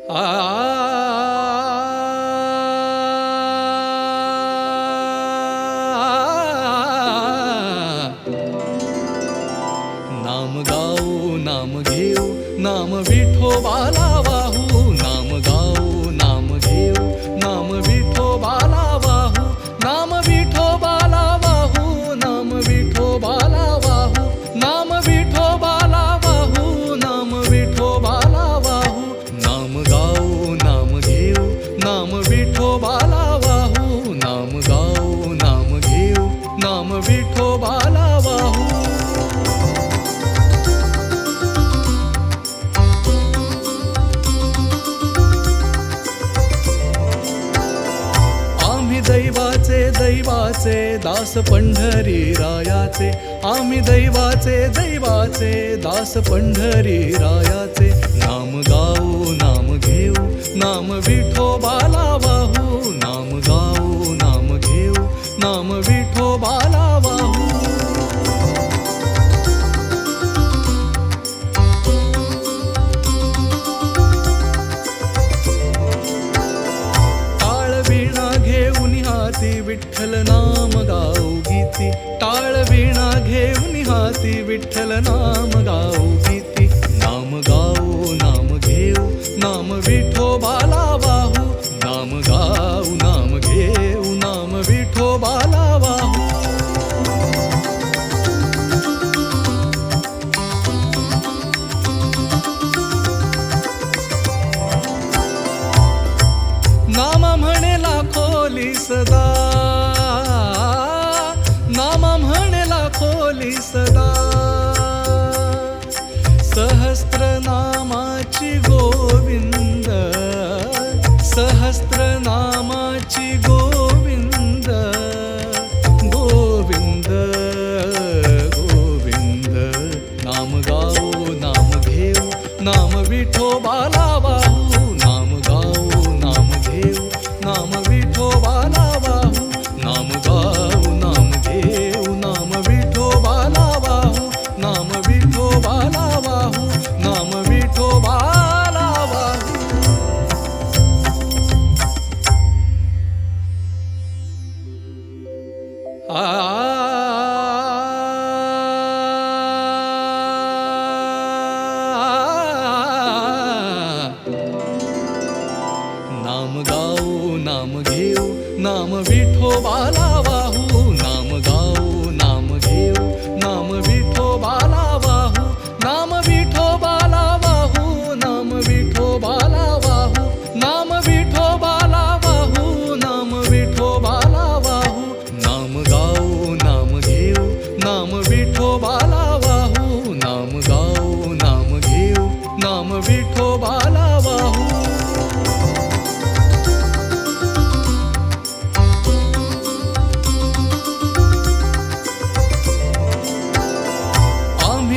नाम गाऊ नाम घेऊ नाम विठोबाला वाहू, नाम गाऊ नाम घेऊ नाम विठोबाला वाहू, नाम विठोबाला वाहू, नाम विठोबाला वाहू, नाम विठोबाला वाहू, नाम विठोबाला वाहू, नाम गाऊ नाम घेऊ नाम विठोबाला वाहू, नाम गाऊ नाम घेऊ नाम विठोबाला वाहू. दैवाचे दैवाचे दास पंढरी रायाचे, आम्ही दैवाचे दैवाचे दास पंढरी रायाचे, नाम गाऊ नाम घेऊ नाम विठोबाला वाहू, नाम गाऊ नाम घेऊ नाम विठोबाला वाहू. विठ्ठल नाम गाऊ गीती, टाळ वीणा घेऊन हाती विठ्ठल नाम गाऊ गीती, नाम गाऊ नाम घेऊ नाम विठोबाला वाहू, नाम गाऊ नाम घेऊ नाम विठोबाला वाहू. नाम म्हणेला खोली सदा, नाम म्हणेला खोली सदा, सहस्त्र नामाची गोविंद, सहस्त्र नामाची गोविंद, गोविंद गोविंद. नाम गाऊ नाम घेऊ नाम विठोबाला वाहू, नाम गाऊ नाम घेऊ नाम विठोबाला वाहू, नाम गाऊ नाम घेऊ नाम विठोबाला वाहू, नाम विठोबाला वाहू, नाम विठोबाला वाहू. नाम गाऊ नाम घेऊ नाम विठोबाला वाहू, नाम गाऊ नाम घेऊ नाम विठोबाला वाहू, नाम विठोबाला वाहू, नाम विठोबाला वाहू, नाम विठोबाला वाहू, नाम विठोबाला वाहू, नाम गाऊ नाम घेऊ नाम विठोबाला वाहू, नाम गाऊ नाम घेऊ नाम विठोबाला वाहू.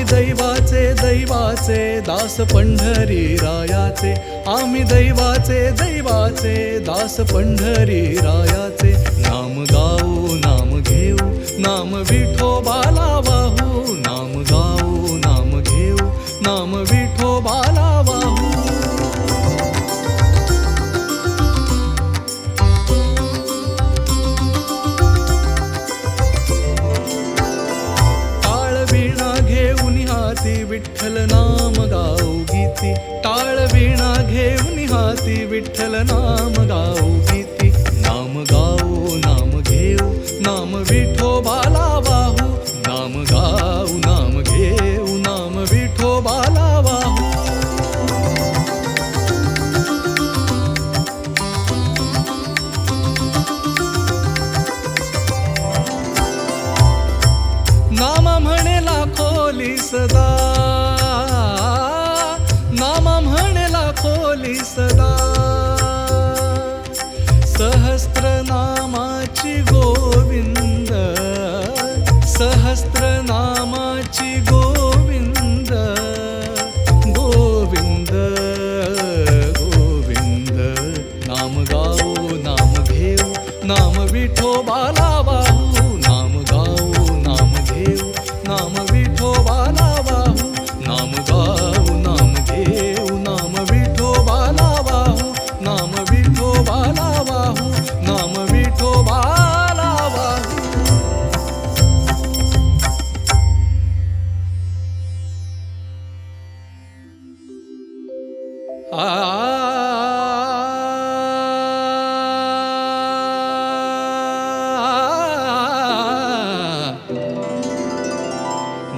दैवाचे दैवाचे दास पंढरी रायाचे, आम्ही दैवाचे दैवाचे दास पंढरी रायाचे, नाम गाऊ नाम घेऊ नाम विठोबाला वाहू, नाम गाऊ नाम घेऊ नाम विठोबाला वाहू. विठ्ठल नाम गाऊ गीती, टाळ वीणा घेऊन हाती विठ्ठल नाम गाऊ गीती, नाम गाऊ नाम घेऊ नाम विठोबाला वाहू, नाम गाऊ नाम घेऊ नाम विठोबाला वाहू. नाम म्हणेला खोली सदा, नाम म्हणेला खोली सदा, सहस्त्र नामाची गोविंद, सहस्त्र नामाची गोविंद, गोविंद गोविंद. नाम गाऊ नाम घेऊ नाम विठोबाला वाहू, नाम गाऊ नाम घेऊ नाम विठोबाला वाहू, नाम गाऊ नाम घेऊ नाम विठोबाला वाहू.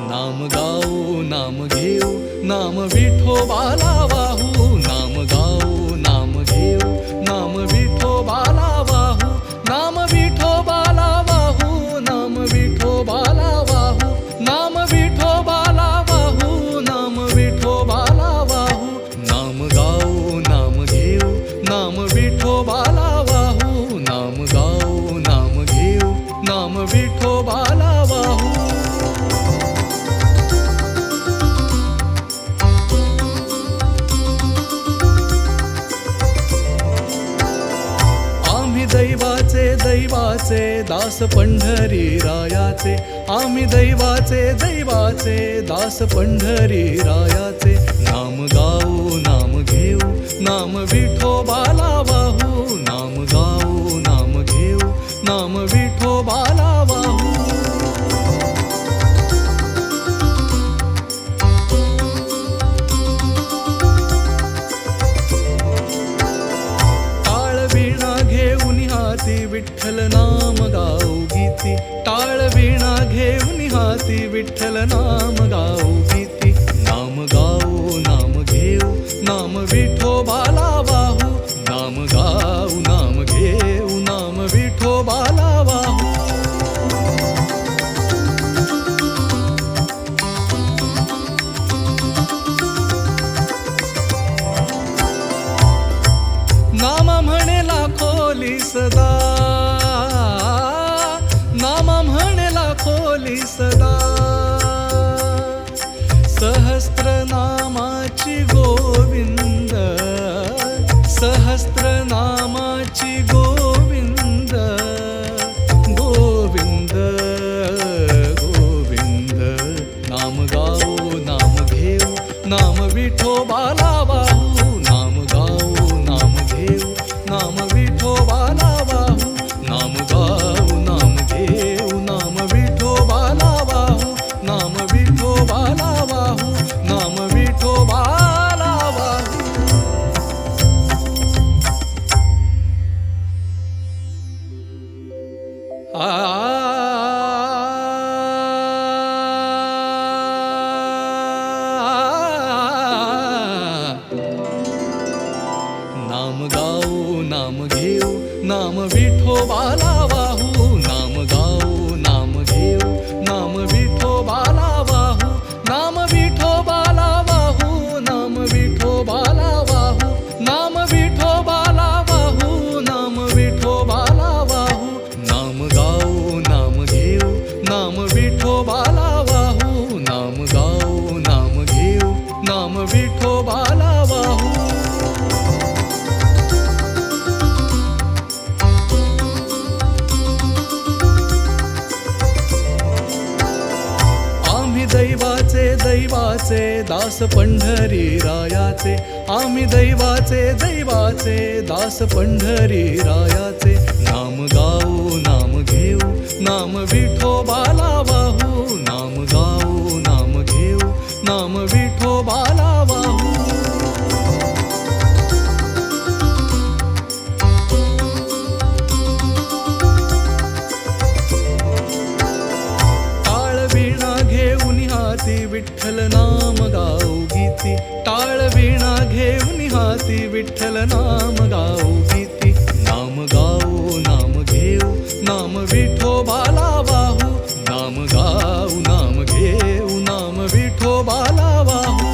नाम गाऊ नाम घेऊ नाम विठोबाला वाहू नाम गाऊ नाम घेऊ नाम विठोबाला वाहू नाम विठोबाला वाहू नाम विठोबाला वाहू नाम विठोबाला वाहू नाम विठोबाला वाहू नाम गाऊ नाम घेऊ नाम विठोबाला वाहू नाम गाऊ नाम घेऊ नाम विठोबाला वाहू. दैवाचे दैवाचे दास पंढरी रायाचे आम्ही दैवाचे दैवाचे दास पंढरी रायाचे नाम गाऊ नाम घेऊ नाम विठोबाला वाहू नाम गाऊ नाम घेऊ नाम विठोबाला वाहू. विठ्ठल नाम गाऊ गीती टाळ वीणा घेऊन हाती विठ्ठल नाम गाऊ गीती नाम गाऊ नाम घेऊ नाम विठोबाला वाहू नाम गाऊ नाम घेऊ नाम विठोबाला वाहू. नाम म्हणेला खोली सदा नाम म्हणेला खोली सदा सहस्त्र नामाची गोविंद सहस्त्र नामाची गोविंद गोविंद गोविंद नाम गाऊ नाम घेऊ नाम विठोबाला वाहू नाम गाऊ नाम घेऊ नाम विठोबाला वाहू नाम गाऊ नाम घेऊ नाम विठोबाला वाहू नाम विठोबाला वाहू नाम विठोबाला वाहू. नाम गाऊ नाम घेऊ नाम विठोबाला वाहू नाम गाऊ नाम घेऊ नाम विठोबाला वाहू नाम विठोबाला वाहू नाम विठोबाला वाहू नाम विठोबाला वाहू नाम विठोबाला वाहू नाम गाऊ नाम घेऊ नाम विठोबाला वाहू नाम गाऊ नाम घेऊ नाम विठोबाला वाहू. दैवाचे दैवाचे दास पंढरी रायाचे आम्ही दैवाचे दैवाचे दास पंढरी रायाचे नाम गाऊ नाम घेऊ नाम विठोबाला वाहू नाम गाऊ नाम घेऊ नाम विठोबाला वाहू. विठ्ठल नाम गाऊ गीती टाळ वीणा घेऊन हाती विठ्ठल नाम गाऊ गीती नाम गाऊ नाम घेऊ नाम विठोबाला वाहू नाम गाऊ नाम घेऊ नाम विठोबाला वाहू.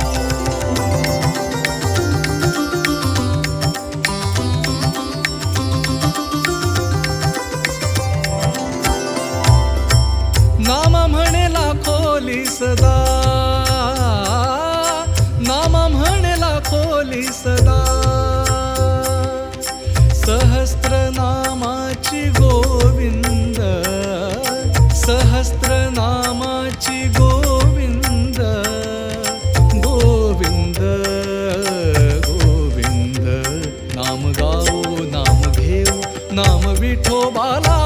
नाम म्हणेला खोली सदा नाम म्हणेला खोली सदा सहस्त्र नामाची गोविंद सहस्त्र नामाची गोविंद गोविंद गोविंद नाम गाऊ नाम घेऊ नाम विठोबाला